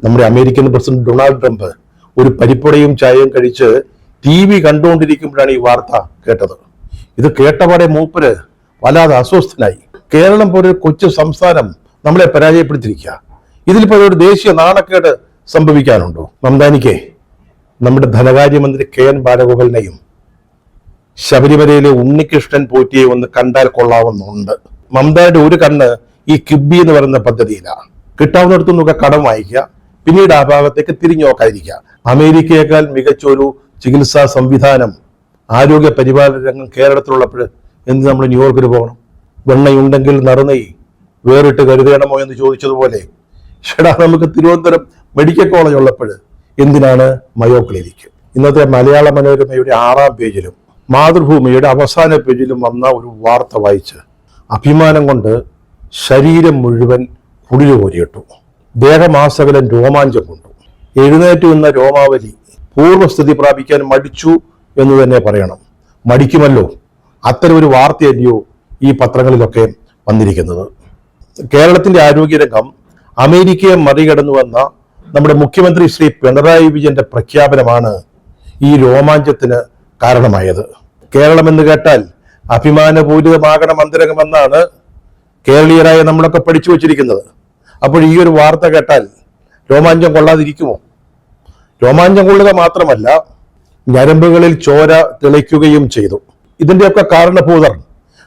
നമ്മുടെ American president Donald Trump ഒരു പരിപ്പുടയും ചായയും കഴിച്ച് TV കണ്ടുകൊണ്ടിരിക്കുമ്പോഴാണ് ഈ വാർത്ത കേട്ടത്. ഇത് കേട്ടപാടെ മൂപ്പര് വല്ലാതെ അസ്വസ്ഥനായി. കേരളം പോലെ കൊച്ചു സംസ്ഥാനം നമ്മളെ പരാജയപ്പെടുത്തിയിരിക്കുക. ഇതിലിപ്പോ ഒരു ദേശീയ നാണക്കേട് സംഭവിക്കാനുണ്ടോ? മംദാനിക്ക് നമ്മുടെ ധനകാര്യമന്ത്രി KN ബാലഗോപാലിനെയും ശബരിമലയിലെ ഉണ്ണികൃഷ്ണൻ പോറ്റിയെ ഒന്ന് കണ്ടാൽ കൊള്ളാവുന്നുണ്ട്. മംദാനിയുടെ ഒരു കണ്ണ് ഈ കിബി എന്ന് പറയുന്ന പദ്ധതിയിലാണ്. കിട്ടാവുന്നിടത്തുനിന്നൊക്കെ കടം വാങ്ങിക്കുക, പിന്നീട് ആ ഭാഗത്തേക്ക് തിരിഞ്ഞു നോക്കാതിരിക്കുക. അമേരിക്കയേക്കാൾ മികച്ചൊരു ചികിത്സാ സംവിധാനം, ആരോഗ്യ പരിപാലന രംഗം കേരളത്തിലുള്ളപ്പോൾ എന്ത് നമ്മൾ ന്യൂയോർക്കിൽ പോകണം? വെണ്ണയുണ്ടെങ്കിൽ നറുനെയ് വേറിട്ട് കരുതണമോ എന്ന് ചോദിച്ചതുപോലെ ചേടാ, നമുക്ക് തിരുവനന്തപുരം മെഡിക്കൽ കോളേജ് ഉള്ളപ്പോൾ എന്തിനാണ് മയോ ക്ലിനിക്ക്? ഇന്നത്തെ മലയാള മനോരമയുടെ 6ാം പേജിലും മാതൃഭൂമിയുടെ അവസാന പേജിലും വന്ന ഒരു വാർത്ത വായിച്ച് അഭിമാനം കൊണ്ട് ശരീരം മുഴുവൻ കുളിരു കോരിയിട്ടു. ദേഹമാസകലം രോമാഞ്ചം കൊണ്ടു. എഴുന്നേറ്റ് നിന്ന രോമാവലി പൂർവ്വസ്ഥിതി പ്രാപിക്കാൻ മടിച്ചു എന്ന് തന്നെ പറയണം. മടിക്കുമല്ലോ, അത്തരം ഒരു വാർത്തയല്ലയോ ഈ പത്രങ്ങളിലൊക്കെ വന്നിരിക്കുന്നത്. കേരളത്തിന്റെ ആരോഗ്യരംഗം അമേരിക്കയെ മറികടന്നുവെന്ന നമ്മുടെ മുഖ്യമന്ത്രി ശ്രീ പിണറായി വിജയന്റെ പ്രഖ്യാപനമാണ് ഈ രോമാഞ്ചത്തിന് കാരണമായത്. കേരളം എന്ന് കേട്ടാൽ അഭിമാനപൂരിതമാകണം അന്തരംഗമെന്നാണ് കേരളീയരായ നമ്മളൊക്കെ പഠിച്ചു വച്ചിരിക്കുന്നത്. അപ്പോൾ ഈ ഒരു വാർത്ത കേട്ടാൽ രോമാഞ്ചം കൊള്ളാതിരിക്കുമോ? രോമാഞ്ചം കൊള്ളുക മാത്രമല്ല, ഞരമ്പുകളിൽ ചോര തിളയ്ക്കുകയും ചെയ്തു. ഇതിന്റെയൊക്കെ കാരണഭൂതർ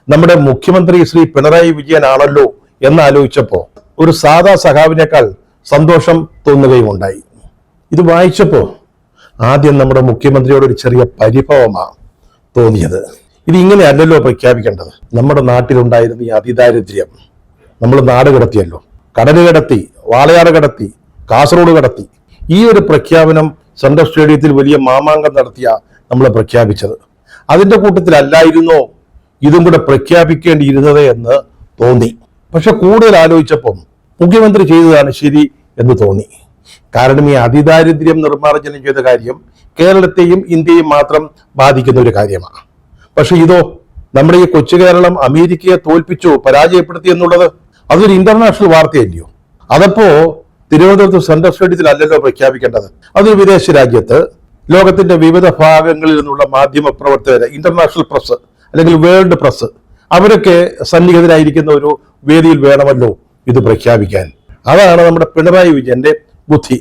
നമ്മുടെ മുഖ്യമന്ത്രി ശ്രീ പിണറായി വിജയനാണല്ലോ എന്നാലോചിച്ചപ്പോ ഒരു സാധാ സഖാവിനേക്കാൾ സന്തോഷം തോന്നുകയും ഉണ്ടായി. ഇത് വായിച്ചപ്പോ ആദ്യം നമ്മുടെ മുഖ്യമന്ത്രിയോട് ഒരു ചെറിയ പരിഭവമാണ് തോന്നിയത്. ഇത് ഇങ്ങനെയല്ലല്ലോ പ്രഖ്യാപിക്കേണ്ടത്. നമ്മുടെ നാട്ടിലുണ്ടായിരുന്ന ഈ അതിദാരിദ്ര്യം നമ്മൾ നാട് കടത്തിയല്ലോ. കടല് കടത്തി, വാളയാർ കടത്തി, കാസർഗോഡ് കടത്തി. ഈ ഒരു പ്രഖ്യാപനം സെൻട്രൽ സ്റ്റേഡിയത്തിൽ വലിയ മാമാങ്കം നടത്തിയ നമ്മൾ പ്രഖ്യാപിച്ചത്. അതിന്റെ കൂട്ടത്തിലല്ലായിരുന്നോ ഇതും കൂടെ പ്രഖ്യാപിക്കേണ്ടിയിരുന്നത് എന്ന് തോന്നി. പക്ഷെ കൂടുതൽ ആലോചിച്ചപ്പം മുഖ്യമന്ത്രി ചെയ്തതാണ് ശരി എന്ന് തോന്നി. കാരണം ഈ അതിദാരിദ്ര്യം നിർമ്മാർജ്ജനം ചെയ്ത കാര്യം കേരളത്തെയും ഇന്ത്യയും മാത്രം ബാധിക്കുന്ന ഒരു കാര്യമാണ്. പക്ഷെ ഇതോ, നമ്മുടെ ഈ കൊച്ചു കേരളം അമേരിക്കയെ തോൽപ്പിച്ചു, പരാജയപ്പെടുത്തി എന്നുള്ളത് അതൊരു ഇന്റർനാഷണൽ വാർത്തയല്ലയോ? അതപ്പോ തിരുവനന്തപുരത്ത് സെൻട്രൽ സ്റ്റേഡിയത്തിലല്ലല്ലോ പ്രഖ്യാപിക്കേണ്ടത്. അതൊരു വിദേശ രാജ്യത്ത് ലോകത്തിന്റെ വിവിധ ഭാഗങ്ങളിൽ നിന്നുള്ള മാധ്യമ പ്രവർത്തകര്, ഇന്റർനാഷണൽ പ്രസ് അല്ലെങ്കിൽ വേൾഡ് പ്രസ്, അവരൊക്കെ സന്നിഹിതരായിരിക്കുന്ന ഒരു വേദിയിൽ വേണമല്ലോ ഇത് പ്രഖ്യാപിക്കാൻ. അതാണ് നമ്മുടെ പിണറായി വിജയന്റെ ബുദ്ധി.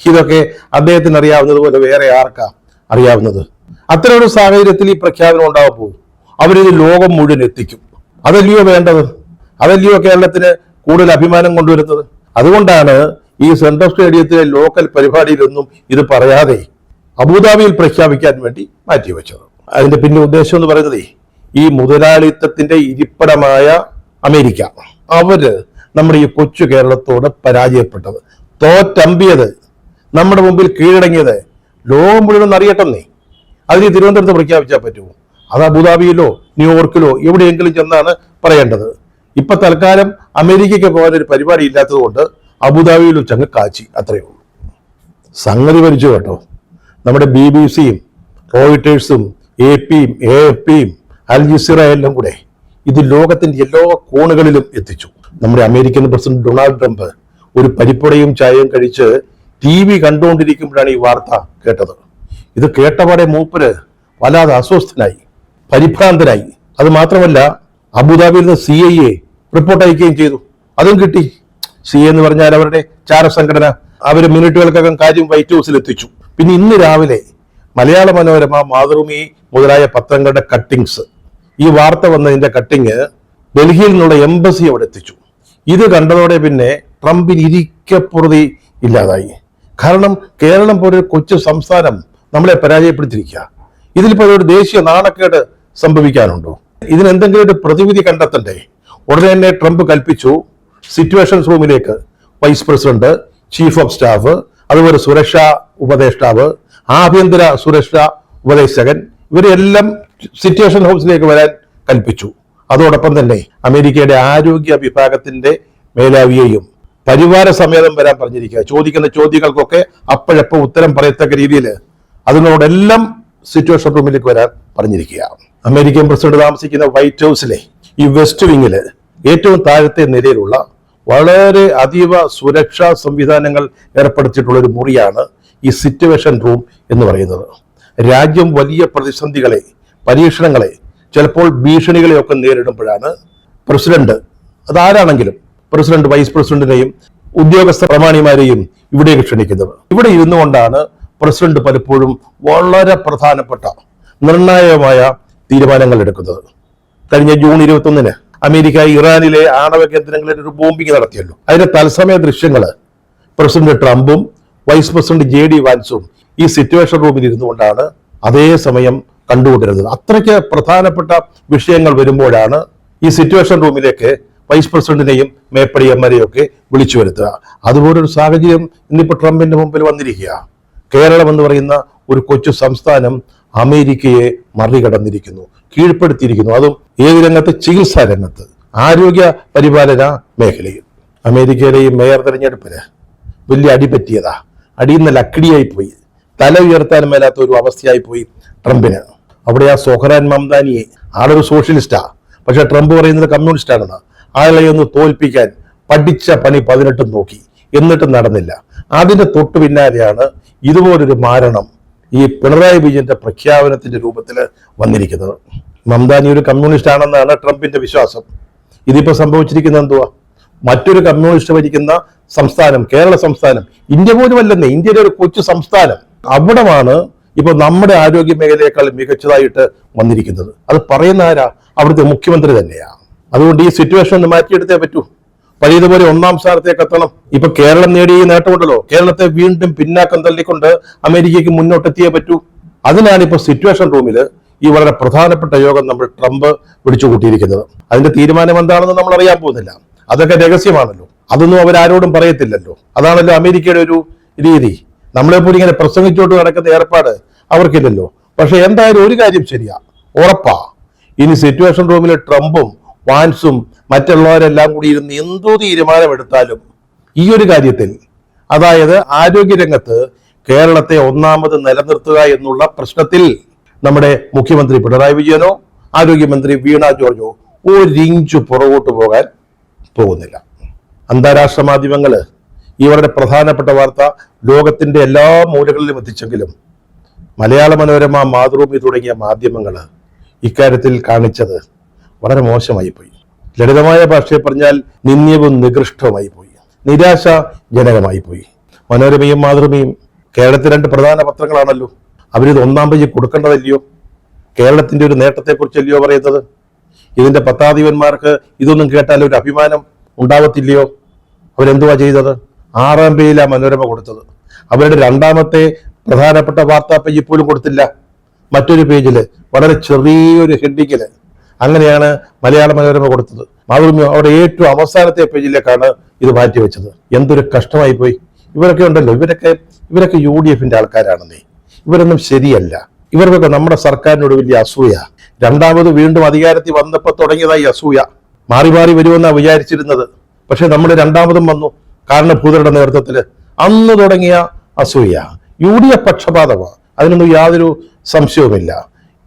ഇതൊക്കെ അദ്ദേഹത്തിന് അറിയാവുന്നതുപോലെ വേറെ ആർക്കാ അറിയാവുന്നത്? അത്തരം ഒരു സാഹചര്യത്തിൽ ഈ പ്രഖ്യാപനം ഉണ്ടാകുമ്പോൾ അവരിത് ലോകം മുഴുവൻ എത്തിക്കും. അതല്ലയോ വേണ്ടത്? അതല്ലയോ കേരളത്തിന് കൂടുതൽ അഭിമാനം കൊണ്ടുവരുന്നത്? അതുകൊണ്ടാണ് ഈ സെൻട്രൽ സ്റ്റേഡിയത്തിലെ ലോക്കൽ പരിപാടിയിലൊന്നും ഇത് പറയാതെ അബുദാബിയിൽ പ്രഖ്യാപിക്കാൻ വേണ്ടി മാറ്റിവെച്ചത്. അതിന്റെ പിന്നെ ഉദ്ദേശം എന്ന് പറയുന്നത്, ഈ മുതലാളിത്തത്തിന്റെ ഇരിപ്പിടമായ അമേരിക്ക, അവര് നമ്മുടെ ഈ കൊച്ചു കേരളത്തോട് പരാജയപ്പെട്ടത്, തോറ്റമ്പിയത്, നമ്മുടെ മുമ്പിൽ കീഴടങ്ങിയത് ലോകം മുഴുവൻ അറിയട്ടെന്നേ. അതിന് തിരുവനന്തപുരത്ത് പ്രഖ്യാപിച്ചാൽ പറ്റുമോ? അത് അബുദാബിയിലോ ന്യൂയോർക്കിലോ എവിടെയെങ്കിലും ചെന്നാണ് പറയേണ്ടത്. ഇപ്പൊ തൽക്കാലം അമേരിക്കയ്ക്ക് പോകാൻ ഒരു പരിപാടി ഇല്ലാത്തത് കൊണ്ട് അബുദാബിയിൽ വെച്ചങ്ങ് കാച്ചി, അത്രയേ ഉള്ളൂ. സംഗതി ഭരിച്ചു കേട്ടോ. നമ്മുടെ BBC-യും റോയിട്ടേഴ്സും AP-യും AFP-യും അൽ ജസീറ എല്ലാം കൂടെ ഇത് ലോകത്തിന്റെ എല്ലാ കോണുകളിലും എത്തിച്ചു. നമ്മുടെ അമേരിക്കൻ പ്രസിഡന്റ് ഡൊണാൾഡ് ട്രംപ് ഒരു പരിപ്പുടയും ചായയും കഴിച്ച് TV കണ്ടുകൊണ്ടിരിക്കുമ്പോഴാണ് ഈ വാർത്ത കേട്ടത്. ഇത് കേട്ടപാടെ മൂപ്പര് വല്ലാതെ അസ്വസ്ഥനായി, പരിഭ്രാന്തനായി. അത് മാത്രമല്ല, അബുദാബിയിൽ നിന്ന് CIA റിപ്പോർട്ട് അയക്കുകയും ചെയ്തു. അതും കിട്ടി. CIA എന്ന് പറഞ്ഞാൽ അവരുടെ ചാരസംഘടന. അവര് മിനിറ്റുകൾക്കകം കാര്യം വൈറ്റ് ഹൗസിൽ എത്തിച്ചു. പിന്നെ ഇന്ന് രാവിലെ മലയാള മനോരമ, മാതൃഭൂമി മുതലായ പത്രങ്ങളുടെ കട്ടിങ്സ്, ഈ വാർത്ത വന്നതിന്റെ കട്ടിങ് ഡൽഹിയിൽ നിന്നുള്ള എംബസി അവിടെ എത്തിച്ചു. ഇത് കണ്ടതോടെ പിന്നെ ട്രംപിന് ഇരിക്കപ്പുറതി ഇല്ലാതായി. കാരണം കേരളം പോലൊരു കൊച്ചു സംസ്ഥാനം നമ്മളെ പരാജയപ്പെടുത്തിയിരിക്കുക. ഇതിലിപ്പോ ഒരു ദേശീയ നാണക്കേട് സംഭവിക്കാനുണ്ടോ? ഇതിനെന്തെങ്കിലും ഒരു പ്രതിവിധി കണ്ടെത്തണ്ടേ? ഉടനെ തന്നെ ട്രംപ് കൽപ്പിച്ചു, സിറ്റുവേഷൻസ് റൂമിലേക്ക് vice president, chief of staff, അതുപോലെ സുരക്ഷാ ഉപദേഷ്ടാവ്, ആഭ്യന്തര സുരക്ഷാ ഉപദേശകൻ, ഇവരെല്ലാം സിറ്റുവേഷൻ ഹൗസിലേക്ക് വരാൻ കൽപ്പിച്ചു. അതോടൊപ്പം തന്നെ അമേരിക്കയുടെ ആരോഗ്യ വിഭാഗത്തിന്റെ മേധാവിയെയും പരിവാര സമേതം വരാൻ പറഞ്ഞിരിക്കുക. ചോദിക്കുന്ന ചോദ്യങ്ങൾക്കൊക്കെ അപ്പോഴപ്പോൾ ഉത്തരം പറയത്തക്ക രീതിയിൽ അതിനോടെല്ലാം സിറ്റുവേഷൻ റൂമിലേക്ക് വരാൻ പറഞ്ഞിരിക്കുക. അമേരിക്കൻ പ്രസിഡന്റ് താമസിക്കുന്ന വൈറ്റ് ഹൗസിലെ ഈ വെസ്റ്റ് വിങ്ങില് ഏറ്റവും താഴത്തെ നിലയിലുള്ള വളരെ അതീവ സുരക്ഷാ സംവിധാനങ്ങൾ ഏർപ്പെടുത്തിയിട്ടുള്ള ഒരു മുറിയാണ് ഈ സിറ്റുവേഷൻ റൂം എന്ന് പറയുന്നത്. രാജ്യം വലിയ പ്രതിസന്ധികളെ, പരീക്ഷണങ്ങളെ, ചിലപ്പോൾ ഭീഷണികളെയൊക്കെ നേരിടുമ്പോഴാണ് പ്രസിഡന്റ്, അതാരാണെങ്കിലും പ്രസിഡന്റ്, വൈസ് പ്രസിഡന്റിനെയും ഉദ്യോഗസ്ഥ പ്രമാണിമാരെയും ഇവിടേക്ക് ക്ഷണിക്കുന്നത്. ഇവിടെ ഇരുന്നു കൊണ്ടാണ് പ്രസിഡന്റ് പലപ്പോഴും വളരെ പ്രധാനപ്പെട്ട നിർണായകമായ തീരുമാനങ്ങൾ എടുക്കുന്നത്. കഴിഞ്ഞ ജൂൺ 21 അമേരിക്ക ഇറാനിലെ ആണവ കേന്ദ്രങ്ങളിൽ ഒരു ബോംബിംഗ് നടത്തിയല്ലോ. അതിന്റെ തത്സമയ ദൃശ്യങ്ങൾ പ്രസിഡന്റ് ട്രംപും വൈസ് പ്രസിഡന്റ് JD വാൻസും ഈ സിറ്റുവേഷൻ റൂമിൽ ഇരുന്നുകൊണ്ടാണ് അതേ സമയം കണ്ടുകൊണ്ടിരുന്നത്. അത്രയ്ക്ക് പ്രധാനപ്പെട്ട വിഷയങ്ങൾ വരുമ്പോഴാണ് ഈ സിറ്റുവേഷൻ റൂമിലേക്ക് വൈസ് പ്രസിഡന്റിനെയും മേപ്പടിയന്മാരെയും ഒക്കെ വിളിച്ചു വരുത്തുക. അതുപോലൊരു സാഹചര്യം ഇന്നിപ്പോൾ ട്രംപിന്റെ മുമ്പിൽ വന്നിരിക്കുക. കേരളം എന്ന് പറയുന്ന ഒരു കൊച്ചു സംസ്ഥാനം അമേരിക്കയെ മറികടന്നിരിക്കുന്നു, കീഴ്പ്പെടുത്തിയിരിക്കുന്നു. അതും ഏത് രംഗത്ത്? ചികിത്സാ രംഗത്ത്, ആരോഗ്യ പരിപാലന മേഖലയിൽ. അമേരിക്കയിലെ ഈ മേയർ തെരഞ്ഞെടുപ്പിന് വലിയ അടി പറ്റിയതാ. അടിയുന്ന ലക്കിടിയായി പോയി, തല ഉയർത്താൻ മേലാത്ത ഒരു അവസ്ഥയായി പോയി ട്രംപിന്. അവിടെ ആ സൊഹ്റാൻ മംദാനിയെ, ആളൊരു സോഷ്യലിസ്റ്റാ, പക്ഷെ ട്രംപ് പറയുന്നത് കമ്മ്യൂണിസ്റ്റ് ആണെന്ന്. ആളെ ഒന്ന് തോൽപ്പിക്കാൻ പഠിച്ച പണി 18 നോക്കി, എന്നിട്ടും നടന്നില്ല. അതിന്റെ തൊട്ടു പിന്നാലെയാണ് ഇതുപോലൊരു മാരണം ഈ പിണറായി വിജയന്റെ പ്രഖ്യാപനത്തിന്റെ രൂപത്തിൽ വന്നിരിക്കുന്നത്. മംദാനി ഒരു കമ്മ്യൂണിസ്റ്റ് ആണെന്നാണ് ട്രംപിന്റെ വിശ്വാസം. ഇതിപ്പോ സംഭവിച്ചിരിക്കുന്നത് എന്തുവാ? മറ്റൊരു കമ്മ്യൂണിസ്റ്റ് ഭരിക്കുന്ന സംസ്ഥാനം, കേരള സംസ്ഥാനം, ഇന്ത്യ പോലും അല്ലെന്നേ, ഇന്ത്യയിലെ ഒരു കൊച്ചു സംസ്ഥാനം, അവിടമാണ് ഇപ്പൊ നമ്മുടെ ആരോഗ്യ മേഖലയേക്കാൾ മികച്ചതായിട്ട് വന്നിരിക്കുന്നത്. അത് പറയുന്ന ആരാ? അവിടുത്തെ മുഖ്യമന്ത്രി തന്നെയാ. അതുകൊണ്ട് ഈ സിറ്റുവേഷൻ ഒന്ന് മാറ്റിയെടുത്തേ പറ്റൂ. പഴയതുപോലെ 1ാം സ്ഥാനത്തേക്ക് എത്തണം. ഇപ്പൊ കേരളം നേടിയ നേട്ടമുണ്ടല്ലോ, കേരളത്തെ വീണ്ടും പിന്നാക്കം തള്ളിക്കൊണ്ട് അമേരിക്കയ്ക്ക് മുന്നോട്ടെത്തിയേ പറ്റൂ. അതിനാണ് ഇപ്പൊ സിറ്റുവേഷൻ റൂമിൽ ഈ വളരെ പ്രധാനപ്പെട്ട യോഗം നമ്മൾ ട്രംപ് വിളിച്ചു കൂട്ടിയിരിക്കുന്നത്. അതിന്റെ തീരുമാനം എന്താണെന്ന് നമ്മൾ അറിയാൻ പോകുന്നില്ല. അതൊക്കെ രഹസ്യമാണല്ലോ, അതൊന്നും അവരാരോടും പറയത്തില്ലല്ലോ. അതാണല്ലോ അമേരിക്കയുടെ ഒരു രീതി. നമ്മളെപ്പോലും ഇങ്ങനെ പ്രസംഗിച്ചോട്ട് നടക്കുന്ന ഏർപ്പാട് അവർക്കില്ലല്ലോ. പക്ഷെ എന്തായാലും ഒരു കാര്യം ശരിയാ, ഉറപ്പാ, ഇനി സിറ്റുവേഷൻ റൂമിൽ ട്രംപും വാൻസും മറ്റുള്ളവരെല്ലാം കൂടി ഇരുന്ന് എന്തോ തീരുമാനമെടുത്താലും ഈ ഒരു കാര്യത്തിൽ, അതായത് ആരോഗ്യരംഗത്ത് കേരളത്തെ ഒന്നാമത് നിലനിർത്തുക എന്നുള്ള പ്രശ്നത്തിൽ നമ്മുടെ മുഖ്യമന്ത്രി പിണറായി വിജയനോ ആരോഗ്യമന്ത്രി വീണ ജോർജോ ഒരിഞ്ചു പുറകോട്ട് പോകാൻ പോകുന്നില്ല. അന്താരാഷ്ട്ര മാധ്യമങ്ങൾ ഇവരുടെ പ്രധാനപ്പെട്ട വാർത്ത ലോകത്തിന്റെ എല്ലാ മൂലകളിലും എത്തിച്ചെങ്കിലും മലയാള മനോരമ, മാതൃഭൂമി തുടങ്ങിയ മാധ്യമങ്ങൾ ഇക്കാര്യത്തിൽ കാണിച്ചത് വളരെ മോശമായി പോയി. ലളിതമായ ഭാഷയെ പറഞ്ഞാൽ നിന്ദ്യവും നികൃഷ്ടവുമായി പോയി, നിരാശാജനകമായി പോയി. മനോരമയും മാതൃഭൂമിയും കേരളത്തിലെ 2 പ്രധാന പത്രങ്ങളാണല്ലോ. അവരിത് 1ാം പേജിൽ കൊടുക്കേണ്ടതല്ലയോ? കേരളത്തിന്റെ ഒരു നേട്ടത്തെക്കുറിച്ചല്ലയോ പറയുന്നത്? ഇതിന്റെ പത്രാധിപന്മാർക്ക് ഇതൊന്നും കേട്ടാൽ ഒരു അഭിമാനം ഉണ്ടാവത്തില്ലയോ? അവരെന്തുവാ ചെയ്തത്? 6ാം പേജിലാണ് മനോരമ കൊടുത്തത്. അവരുടെ 2ാമത്തെ പ്രധാനപ്പെട്ട വാർത്താ പേജിൽ പോലും കൊടുത്തില്ല. മറ്റൊരു പേജില് വളരെ ചെറിയൊരു ഹെഡിങ്ങില് അങ്ങനെയാണ് മലയാള മനോരമ കൊടുത്തത്. മാതൃഭൂമി അവിടെ ഏറ്റവും അവസാനത്തെ പേജിലേക്കാണ് ഇത് മാറ്റിവെച്ചത്. എന്തൊരു കഷ്ടമായി പോയി. ഇവരൊക്കെ ഉണ്ടല്ലോ, ഇവരൊക്കെ UDFന്റെ ആൾക്കാരാണെന്നേ. ഇവരൊന്നും ശരിയല്ല. ഇവർക്കൊക്കെ നമ്മുടെ സർക്കാരിനോട് വലിയ അസൂയ. 2ാമത് വീണ്ടും അധികാരത്തിൽ വന്നപ്പോൾ തുടങ്ങിയതായി അസൂയ. മാറി മാറി വരുമെന്നാണ് വിചാരിച്ചിരുന്നത്. പക്ഷെ നമ്മൾ 2ാമതും വന്നു കാരണഭൂതരുടെ നേതൃത്വത്തില്. അന്ന് തുടങ്ങിയ അസൂയ UDF പക്ഷപാതമാണ്, അതിനൊന്നും യാതൊരു സംശയവുമില്ല.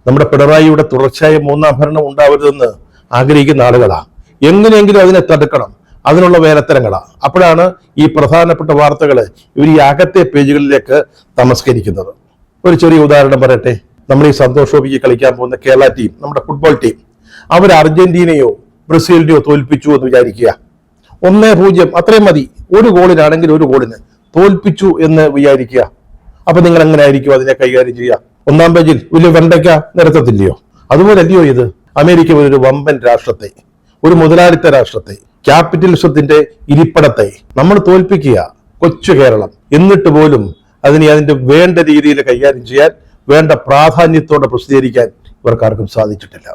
നമ്മുടെ പിണറായിയുടെ തുടർച്ചയായ 3ാം ഭരണം ഉണ്ടാവരുതെന്ന് ആഗ്രഹിക്കുന്ന ആളുകളാണ്. എങ്ങനെയെങ്കിലും അതിനെ തടുക്കണം, അതിനുള്ള വേലത്തരങ്ങളാണ്. അപ്പോഴാണ് ഈ പ്രധാനപ്പെട്ട വാർത്തകൾ ഇവർ ഈ അകത്തെ പേജുകളിലേക്ക് തമസ്കരിക്കുന്നത്. ഒരു ചെറിയ ഉദാഹരണം പറയട്ടെ. നമ്മൾ ഈ സന്തോഷ് ട്രോഫിക്ക് കളിക്കാൻ പോകുന്ന കേരള ടീം, നമ്മുടെ ഫുട്ബോൾ ടീം, അവർ അർജന്റീനയോ ബ്രസീലിനെയോ തോൽപ്പിച്ചു എന്ന് വിചാരിക്കുക. 1-0 അത്രയും മതി. ഒരു ഗോളിനാണെങ്കിൽ ഒരു ഗോളിന് തോൽപ്പിച്ചു എന്ന് വിചാരിക്കുക. അപ്പൊ നിങ്ങൾ എങ്ങനെ ആയിരിക്കും അതിനെ കൈകാര്യം ചെയ്യുക? 1ാം പേജിൽ വലിയ വെണ്ടയ്ക്ക നിരത്തത്തില്ലയോ? അതുപോലെ അല്ലയോ ഇത്? അമേരിക്ക ഒരു വമ്പൻ രാഷ്ട്രത്തെ, ഒരു മുതലാളിത്ത രാഷ്ട്രത്തെ, ക്യാപിറ്റലിസത്തിന്റെ ഇരിപ്പിടത്തെ നമ്മൾ തോൽപ്പിക്കുക, കൊച്ചു കേരളം. എന്നിട്ട് പോലും അതിന്റെ വേണ്ട രീതിയിൽ കൈകാര്യം ചെയ്യാൻ, വേണ്ട പ്രാധാന്യത്തോടെ പ്രസിദ്ധീകരിക്കാൻ ഇവർക്കാർക്കും സാധിച്ചിട്ടില്ല.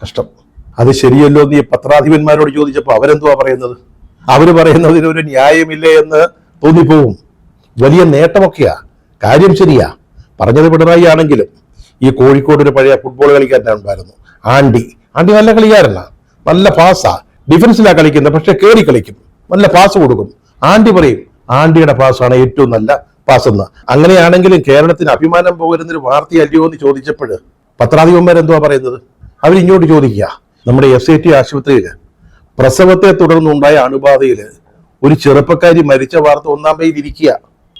കഷ്ടം. അത് ശരിയല്ലോ എന്ന് ഈ പത്രാധിപന്മാരോട് ചോദിച്ചപ്പോൾ അവരെന്തുവാ പറയുന്നത്? അവര് പറയുന്നതിനൊരു ന്യായമില്ലേ എന്ന് തോന്നിപ്പോവും. വലിയ നേട്ടമൊക്കെയാ, കാര്യം ശരിയാ. പറഞ്ഞത് പിണറായി ആണെങ്കിലും ഈ കോഴിക്കോട് ഒരു പഴയ ഫുട്ബോൾ കളിക്കാരനുണ്ടായിരുന്നു, ആണ്ടി നല്ല കളിക്കാരനാ, നല്ല പാസാ, ഡിഫൻസിലാ കളിക്കുന്നത്, പക്ഷെ കയറി കളിക്കും, നല്ല പാസ് കൊടുക്കും. ആണ്ടി പറയും ആണ്ടിയുടെ പാസ്സാണ് ഏറ്റവും നല്ല പാസ് എന്ന്. അങ്ങനെയാണെങ്കിലും കേരളത്തിന് അഭിമാനം പോകരുന്നൊരു വാർത്തയല്ലയോ എന്ന് ചോദിച്ചപ്പോൾ പത്രാധിപന്മാരെന്തുവാ പറയുന്നത്? അവരിങ്ങോട്ട് ചോദിക്കുക, നമ്മുടെ SAT ആശുപത്രിയിൽ പ്രസവത്തെ തുടർന്നുണ്ടായ അണുബാധയിൽ ഒരു ചെറുപ്പക്കാരി മരിച്ച വാർത്ത 1-ാം പേജിൽ ഇരിക്കുക.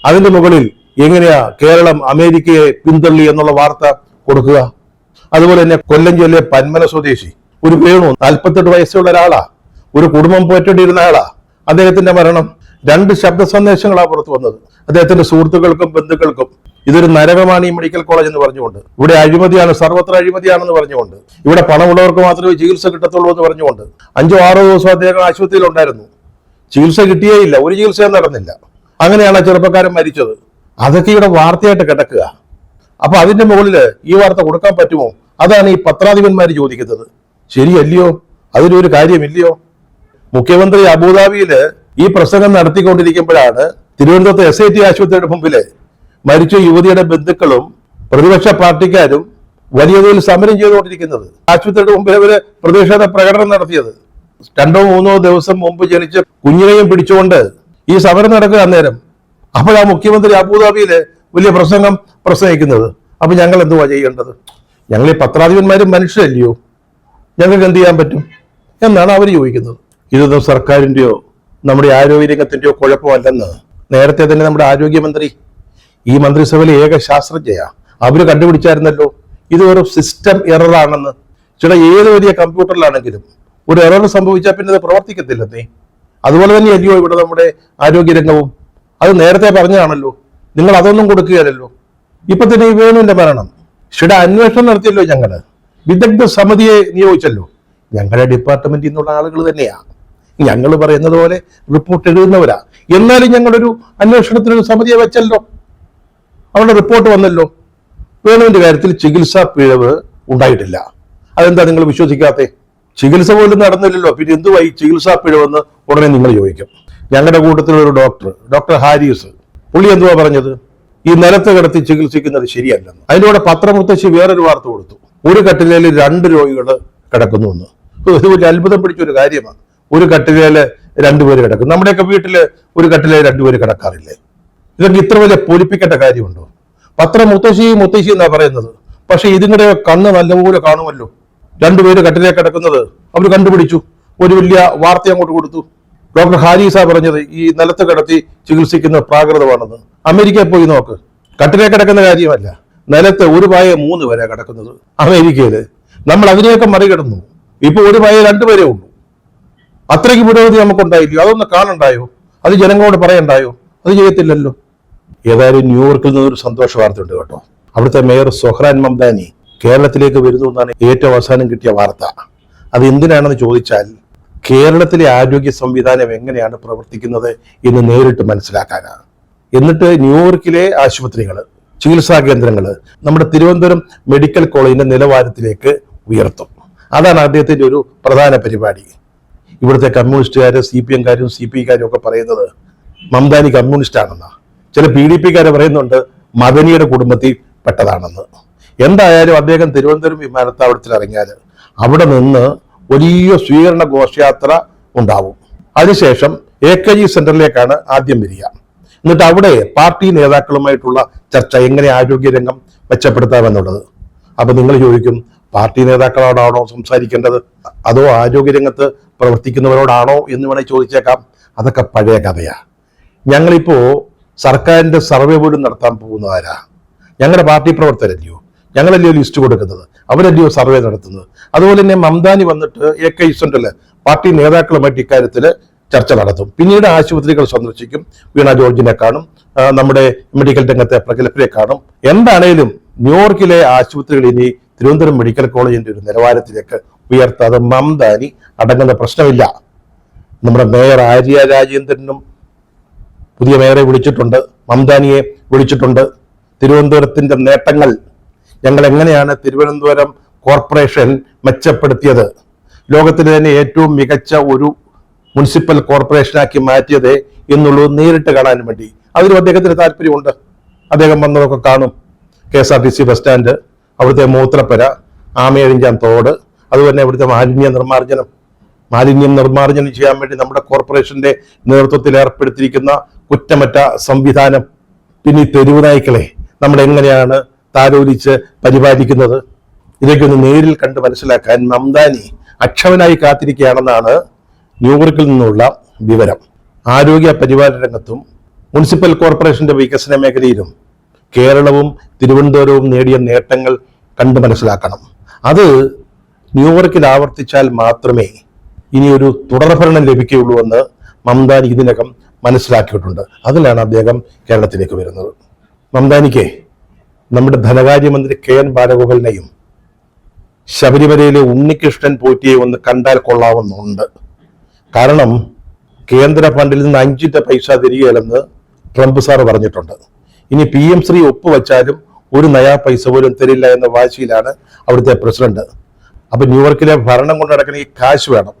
അതിന്റെ മുകളിൽ എങ്ങനെയാ കേരളം അമേരിക്കയെ പിന്തള്ളി എന്നുള്ള വാർത്ത കൊടുക്കുക? അതുപോലെ തന്നെ കൊല്ലം ജില്ലയിലെ പന്മന സ്വദേശി ഒരു വേണു 48 വയസ്സുള്ള ഒരാളാ, ഒരു കുടുംബം പോറ്റേണ്ടിയിരുന്ന ആളാ. അദ്ദേഹത്തിന്റെ മരണം 2 ശബ്ദ സന്ദേശങ്ങളാണ് പുറത്തു വന്നത്. അദ്ദേഹത്തിന്റെ സുഹൃത്തുക്കൾക്കും ബന്ധുക്കൾക്കും ഇതൊരു നരകമാണ് ഈ മെഡിക്കൽ കോളേജ് എന്ന് പറഞ്ഞുകൊണ്ട്, ഇവിടെ അഴിമതിയാണ്, സർവത്ര അഴിമതിയാണെന്ന് പറഞ്ഞുകൊണ്ട്, ഇവിടെ പണമുള്ളവർക്ക് മാത്രമേ ചികിത്സ കിട്ടത്തുള്ളൂ എന്ന് പറഞ്ഞുകൊണ്ട് 5-6 ദിവസം അദ്ദേഹം ആശുപത്രിയിൽ ഉണ്ടായിരുന്നു. ചികിത്സ കിട്ടിയേയില്ല, ഒരു ചികിത്സയും നടന്നില്ല. അങ്ങനെയാണ് ചെറുപ്പക്കാരൻ മരിച്ചത്. അതൊക്കെ ഇവിടെ വാർത്തയായിട്ട് കിടക്കുക. അപ്പൊ അതിന്റെ മുകളിൽ ഈ വാർത്ത കൊടുക്കാൻ പറ്റുമോ? അതാണ് ഈ പത്രാധിപന്മാർ ചോദിക്കുന്നത്. ശരിയല്ലയോ? അതിലൊരു കാര്യമില്ലയോ? മുഖ്യമന്ത്രി അബുദാബിയില് ഈ പ്രസംഗം നടത്തിക്കൊണ്ടിരിക്കുമ്പോഴാണ് തിരുവനന്തപുരത്ത് SIT ആശുപത്രിയുടെ മുമ്പില് മരിച്ച യുവതിയുടെ ബന്ധുക്കളും പ്രതിപക്ഷ പാർട്ടിക്കാരും വലിയ തോതിൽ സമരം ചെയ്തുകൊണ്ടിരിക്കുന്നത്. ആശുപത്രിയുടെ മുമ്പിൽ അവര് പ്രതിഷേധ പ്രകടനം നടത്തിയത്. 2-3 ദിവസം മുമ്പ് ജനിച്ച കുഞ്ഞിനെയും പിടിച്ചുകൊണ്ട് ഈ സമരം നടക്കുക അന്നേരം. അപ്പോഴാ മുഖ്യമന്ത്രി അബുദാബിയില് വലിയ പ്രസംഗം പ്രസംഗിക്കുന്നത്. അപ്പൊ ഞങ്ങൾ എന്തുവാ ചെയ്യേണ്ടത്? ഞങ്ങൾ ഈ പത്രാധിപന്മാരും മനുഷ്യരല്ലയോ? ഞങ്ങൾക്ക് എന്ത് ചെയ്യാൻ പറ്റും എന്നാണ് അവർ ചോദിക്കുന്നത്. ഇതൊന്നും സർക്കാരിന്റെയോ നമ്മുടെ ആരോഗ്യരംഗത്തിന്റെയോ കുഴപ്പമല്ലെന്ന് നേരത്തെ തന്നെ നമ്മുടെ ആരോഗ്യമന്ത്രി, ഈ മന്ത്രിസഭയിലെ ഏക ശാസ്ത്രജ്ഞയാ, അവര് കണ്ടുപിടിച്ചായിരുന്നല്ലോ. ഇത് ഒരു സിസ്റ്റം എററാണെന്ന്. ഏത് വലിയ കമ്പ്യൂട്ടറിലാണെങ്കിലും ഒരു എറർ സംഭവിച്ചാൽ പിന്നെ അത് പ്രവർത്തിക്കത്തില്ലെന്നേ. അതുപോലെ തന്നെയല്ലയോ ഇവിടെ നമ്മുടെ ആരോഗ്യരംഗവും? അത് നേരത്തെ പറഞ്ഞതാണല്ലോ. നിങ്ങൾ അതൊന്നും കൊടുക്കുകയല്ലോ. ഇപ്പൊ തന്നെ ഈ വേണുവിന്റെ മരണം അന്വേഷണം നടത്തിയല്ലോ. ഞങ്ങള് വിദഗ്ധ സമിതിയെ നിയോഗിച്ചല്ലോ. ഞങ്ങളുടെ ഡിപ്പാർട്ട്മെന്റിൽ നിന്നുള്ള ആളുകൾ തന്നെയാ. ഞങ്ങൾ പറയുന്നത് പോലെ റിപ്പോർട്ട് എഴുതുന്നവരാ. എന്നാലും ഞങ്ങളൊരു അന്വേഷണത്തിനൊരു സമിതിയെ വെച്ചല്ലോ. അവരുടെ റിപ്പോർട്ട് വന്നല്ലോ. വേണുവിന്റെ കാര്യത്തിൽ ചികിത്സാ പിഴവ് ഉണ്ടായിട്ടില്ല. അതെന്താ നിങ്ങൾ വിശ്വസിക്കാത്തെ? ചികിത്സ പോലും നടന്നില്ലല്ലോ, പിന്നെ എന്തുവായി ചികിത്സാ പിഴവെന്ന് ഉടനെ നിങ്ങൾ ചോദിക്കും. ഞങ്ങളുടെ കൂട്ടത്തിലൊരു ഡോക്ടർ ഹാരിസ്, പുള്ളി എന്തുവാ പറഞ്ഞത്? ഈ നിലത്ത് കിടത്തി ചികിത്സിക്കുന്നത് ശരിയല്ലെന്ന്. അതിലൂടെ പത്രമുത്തശ്ശി വേറൊരു വാർത്ത കൊടുത്തു. ഒരു കട്ടിലേൽ 2 രോഗികൾ കിടക്കുന്നു എന്ന്. ഇത് വലിയ അത്ഭുതം പിടിച്ചൊരു കാര്യമാണ്. ഒരു കട്ടിലേല് 2 പേര് കിടക്കും. നമ്മുടെയൊക്കെ വീട്ടില് ഒരു കട്ടിലേൽ 2 പേര് കിടക്കാറില്ലേ? ഇതൊക്കെ ഇത്ര വലിയ പൊലിപ്പിക്കേണ്ട കാര്യമുണ്ടോ? മുത്തശ്ശി എന്നാ പറയുന്നത്. പക്ഷെ ഇതിങ്ങളുടെ കണ്ണ് നല്ലപോലെ കാണുമല്ലോ. 2 പേര് കട്ടിലേ കിടക്കുന്നത് അവർ കണ്ടുപിടിച്ചു. ഒരു വലിയ വാർത്ത അങ്ങോട്ട് കൊടുത്തു. ഡോക്ടർ ഹാരിസ പറഞ്ഞത് ഈ നിലത്ത് കിടത്തി ചികിത്സിക്കുന്ന പ്രാകൃതമാണെന്ന്. അമേരിക്കയിൽ പോയി നോക്ക്. കട്ടിലേ കിടക്കുന്ന കാര്യമല്ല, നിലത്ത് ഒരു പായ 3 പേരാ കിടക്കുന്നത് അമേരിക്കയില്. നമ്മൾ അതിനെയൊക്കെ മറികടന്നു. ഇപ്പൊ ഒരു പായ 2 പേരേ ഉള്ളൂ. അത്രയ്ക്ക് പുരോഗതി നമുക്കുണ്ടായില്ലയോ? അതൊന്ന് കാണണ്ടായോ? അത് ജനങ്ങളോട് പറയണ്ടായോ? അത് ചെയ്യത്തില്ലല്ലോ. ഏതായാലും ന്യൂയോർക്കിൽ നിന്നൊരു സന്തോഷ വാർത്തയുണ്ട് കേട്ടോ. അവിടുത്തെ മേയർ സൊഹ്റാൻ മംദാനി കേരളത്തിലേക്ക് വരുന്നു എന്നാണ് ഏറ്റവും അവസാനം കിട്ടിയ വാർത്ത. അത് എന്തിനാണെന്ന് ചോദിച്ചാൽ കേരളത്തിലെ ആരോഗ്യ സംവിധാനം എങ്ങനെയാണ് പ്രവർത്തിക്കുന്നത് എന്ന് നേരിട്ട് മനസ്സിലാക്കാനാണ്. എന്നിട്ട് ന്യൂയോർക്കിലെ ആശുപത്രികൾ, ചികിത്സാ കേന്ദ്രങ്ങൾ നമ്മുടെ തിരുവനന്തപുരം മെഡിക്കൽ കോളേജിന്റെ നിലവാരത്തിലേക്ക് ഉയർത്തും. അതാണ് അദ്ദേഹത്തിന്റെ ഒരു പ്രധാന പരിപാടി. ഇവിടുത്തെ കമ്മ്യൂണിസ്റ്റുകാരും CPM-കാരും CPI-കാരും ഒക്കെ പറയുന്നത് മംദാനി കമ്മ്യൂണിസ്റ്റ് ആണെന്നാ. ചില PDP-കാരെ പറയുന്നുണ്ട് മദനിയുടെ കുടുംബത്തിൽ പെട്ടതാണെന്ന്. എന്തായാലും അദ്ദേഹം തിരുവനന്തപുരം വിമാനത്താവളത്തിൽ ഇറങ്ങിയാൽ അവിടെ നിന്ന് വലിയ സ്വീകരണ ഘോഷയാത്ര ഉണ്ടാവും. അതിനുശേഷം AKG സെന്ററിലേക്കാണ് ആദ്യം വരിക. എന്നിട്ട് അവിടെ പാർട്ടി നേതാക്കളുമായിട്ടുള്ള ചർച്ച, എങ്ങനെ ആരോഗ്യരംഗം മെച്ചപ്പെടുത്താമെന്നുള്ളത്. അപ്പൊ നിങ്ങൾ ചോദിക്കും, പാർട്ടി നേതാക്കളോടാണോ സംസാരിക്കേണ്ടത് അതോ ആരോഗ്യരംഗത്ത് പ്രവർത്തിക്കുന്നവരോടാണോ എന്ന് വേണമെങ്കിൽ ചോദിച്ചേക്കാം. അതൊക്കെ പഴയ കഥയാ. ഞങ്ങളിപ്പോ സർക്കാരിന്റെ സർവേ പോലും നടത്താൻ പോകുന്നതാരാ? ഞങ്ങളുടെ പാർട്ടി പ്രവർത്തകരല്ലയോ? ഞങ്ങളല്ലയോ ലിസ്റ്റ് കൊടുക്കുന്നത്? അവരല്ലയോ സർവേ നടത്തുന്നത്? അതുപോലെ തന്നെ മംദാനി വന്നിട്ട് AKG സെന്ററിൽ പാർട്ടി നേതാക്കളുമായിട്ട് ഇക്കാര്യത്തിൽ ചർച്ച നടത്തും. പിന്നീട് ആശുപത്രികൾ സന്ദർശിക്കും. വീണ ജോർജിനെ കാണും, നമ്മുടെ മെഡിക്കൽ രംഗത്തെ പ്രഗത്ഭരെ കാണും. എന്താണേലും ന്യൂയോർക്കിലെ ആശുപത്രികൾ ഇനി തിരുവനന്തപുരം മെഡിക്കൽ കോളേജിന്റെ ഒരു നിലവാരത്തിലേക്ക് ഉയർത്താതെ മംദാനി അടങ്ങുന്ന പ്രശ്നമില്ല. നമ്മുടെ മേയർ ആര്യ രാജേന്ദ്രനും പുതിയ മേയറെ വിളിച്ചിട്ടുണ്ട്, മംദാനിയെ വിളിച്ചിട്ടുണ്ട്. തിരുവനന്തപുരത്തിന്റെ നേട്ടങ്ങൾ, ഞങ്ങൾ എങ്ങനെയാണ് തിരുവനന്തപുരം കോർപ്പറേഷൻ മെച്ചപ്പെടുത്തിയത്, ലോകത്തിലെ തന്നെ ഏറ്റവും മികച്ച ഒരു മുനിസിപ്പൽ കോർപ്പറേഷനാക്കി മാറ്റിയത് എന്നുള്ളത് നേരിട്ട് കാണാൻ വേണ്ടി അതിലും അദ്ദേഹത്തിന് താല്പര്യമുണ്ട്. അദ്ദേഹം വന്നതൊക്കെ കാണും. KSRTC ബസ് സ്റ്റാൻഡ്, അവിടുത്തെ മൂത്രപ്പുര, ആമയഴിഞ്ചാൻ തോട്, അതുപോലെ ഇവിടുത്തെ മാലിന്യം നിർമ്മാർജ്ജനം ചെയ്യാൻ വേണ്ടി നമ്മുടെ കോർപ്പറേഷന്റെ നേതൃത്വത്തിൽ ഏർപ്പെടുത്തിയിരിക്കുന്ന കുറ്റമറ്റ സംവിധാനം. പിന്നെ ഈ തെരുവ് നായ്ക്കളെ നമ്മൾ എങ്ങനെയാണ് താലോലിച്ച് പരിപാലിക്കുന്നത്, ഇതൊക്കെ ഒന്ന് നേരിൽ കണ്ട് മനസ്സിലാക്കാൻ മംദാനി അക്ഷമനായി കാത്തിരിക്കുകയാണെന്നാണ് ന്യൂയോർക്കിൽ നിന്നുള്ള വിവരം. ആരോഗ്യ പരിപാലന രംഗത്തും മുനിസിപ്പൽ കോർപ്പറേഷന്റെ വികസന മേഖലയിലും കേരളവും തിരുവനന്തപുരവും നേടിയ നേട്ടങ്ങൾ കണ്ട് മനസ്സിലാക്കണം. അത് ന്യൂയോർക്കിൽ ആവർത്തിച്ചാൽ മാത്രമേ ഇനിയൊരു തുടർഭരണം ലഭിക്കുകയുള്ളൂ എന്ന് മംദാനി ഇതിനകം മനസ്സിലാക്കിയിട്ടുണ്ട്. അതിലാണ് അദ്ദേഹം കേരളത്തിലേക്ക് വരുന്നത്. മംദാനിക്ക് നമ്മുടെ ധനകാര്യമന്ത്രി KN ബാലഗോപാലിനെയും ശബരിമലയിലെ ഉണ്ണികൃഷ്ണൻ പോറ്റിയെ ഒന്ന് കണ്ടാൽ കൊള്ളാവുന്നുണ്ട്. കാരണം കേന്ദ്ര ഫണ്ടിൽ നിന്ന് 5 പൈസ തിരികെയല്ലെന്ന് ട്രംപ് സാർ പറഞ്ഞിട്ടുണ്ട്. ഇനി PM ശ്രീ ഒപ്പുവെച്ചാലും ഒരു നയാ പൈസ പോലും തരില്ല എന്ന വാശിയിലാണ് അവിടുത്തെ പ്രസിഡന്റ്. അപ്പൊ ന്യൂയോർക്കിലെ ഭരണം കൊണ്ട് നടക്കുന്ന ഈ കാശ് വേണം,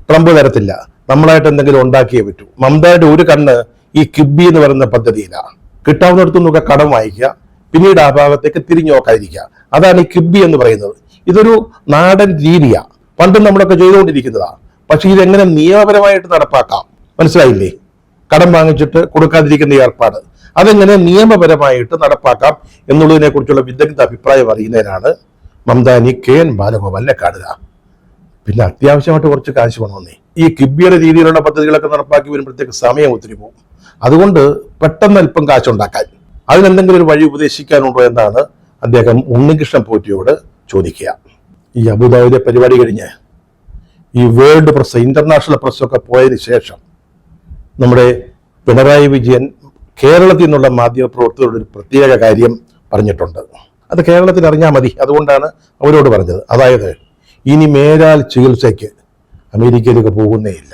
ട്രംപ് തരത്തില്ല, നമ്മളായിട്ട് എന്തെങ്കിലും ഉണ്ടാക്കിയേ പറ്റൂ. മമതയുടെ ഒരു കണ്ണ് ഈ കിബി എന്ന് പറയുന്ന പദ്ധതിയിലാണ്. കിട്ടാവുന്നിടത്തുനിന്നൊക്കെ കടം വാങ്ങിക്കുക, പിന്നീട് ആ ഭാഗത്തേക്ക് തിരിഞ്ഞു നോക്കാതിരിക്കുക. അതാണ് ഈ കിബി എന്ന് പറയുന്നത്. ഇതൊരു നാടൻ രീതിയാണ്, പണ്ടും നമ്മളൊക്കെ ചെയ്തുകൊണ്ടിരിക്കുന്നതാണ്. പക്ഷെ ഇതെങ്ങനെ നിയമപരമായിട്ട് നടപ്പാക്കാം, മനസ്സിലായില്ലേ? കടം വാങ്ങിച്ചിട്ട് കൊടുക്കാതിരിക്കുന്ന ഏർപ്പാട് അതെങ്ങനെ നിയമപരമായിട്ട് നടപ്പാക്കാം എന്നുള്ളതിനെ കുറിച്ചുള്ള വിദഗ്ധ അഭിപ്രായം അറിയുന്നതിനാണ് മംദാനി KN ബാലഗോപാലിനെ കാണുക. പിന്നെ അത്യാവശ്യമായിട്ട് കുറച്ച് കാശ് വേണമെന്നേ. ഈ കിബിയുടെ രീതിയിലുള്ള പദ്ധതികളൊക്കെ നടപ്പാക്കി വരുമ്പോഴത്തേക്ക് സമയം ഒത്തിരി പോകും. അതുകൊണ്ട് പെട്ടെന്ന് അല്പം കാശുണ്ടാക്കാൻ അതിനെന്തെങ്കിലും ഒരു വഴി ഉപദേശിക്കാനുണ്ടോ എന്നാണ് അദ്ദേഹം ഉണ്ണികൃഷ്ണൻ പോറ്റിയോട് ചോദിക്കുക. ഈ അബുദാബിയിലെ പരിപാടി കഴിഞ്ഞ് ഈ വേൾഡ് പ്രസ്, ഇന്റർനാഷണൽ പ്രസ്സൊക്കെ പോയതിന് ശേഷം നമ്മുടെ പിണറായി വിജയൻ കേരളത്തിൽ നിന്നുള്ള മാധ്യമപ്രവർത്തകരോട് ഒരു പ്രത്യേക കാര്യം പറഞ്ഞിട്ടുണ്ട്. അത് കേരളത്തിൽ അറിഞ്ഞാൽ മതി, അതുകൊണ്ടാണ് അവരോട് പറഞ്ഞത്. അതായത് ഇനി മേലാൽ ചികിത്സയ്ക്ക് അമേരിക്കയിലേക്ക് പോകുന്നേ ഇല്ല.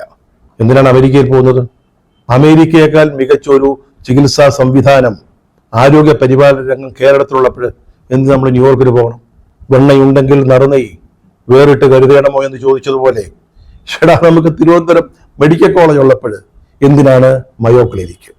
എന്തിനാണ് അമേരിക്കയിൽ പോകുന്നത്? അമേരിക്കയേക്കാൾ മികച്ചൊരു ചികിത്സാ സംവിധാനം, ആരോഗ്യ പരിപാലന രംഗം കേരളത്തിലുള്ളപ്പോൾ എന്ത് നമ്മൾ ന്യൂയോർക്കിൽ പോകണം? വെണ്ണയുണ്ടെങ്കിൽ നറുനെയ് വേറിട്ട് കരുതണമോ എന്ന് ചോദിച്ചതുപോലെ, നമുക്ക് തിരുവനന്തപുരം മെഡിക്കൽ കോളേജ് ഉള്ളപ്പോൾ എന്തിനാണ് മയോ ക്ലിനിക്ക്?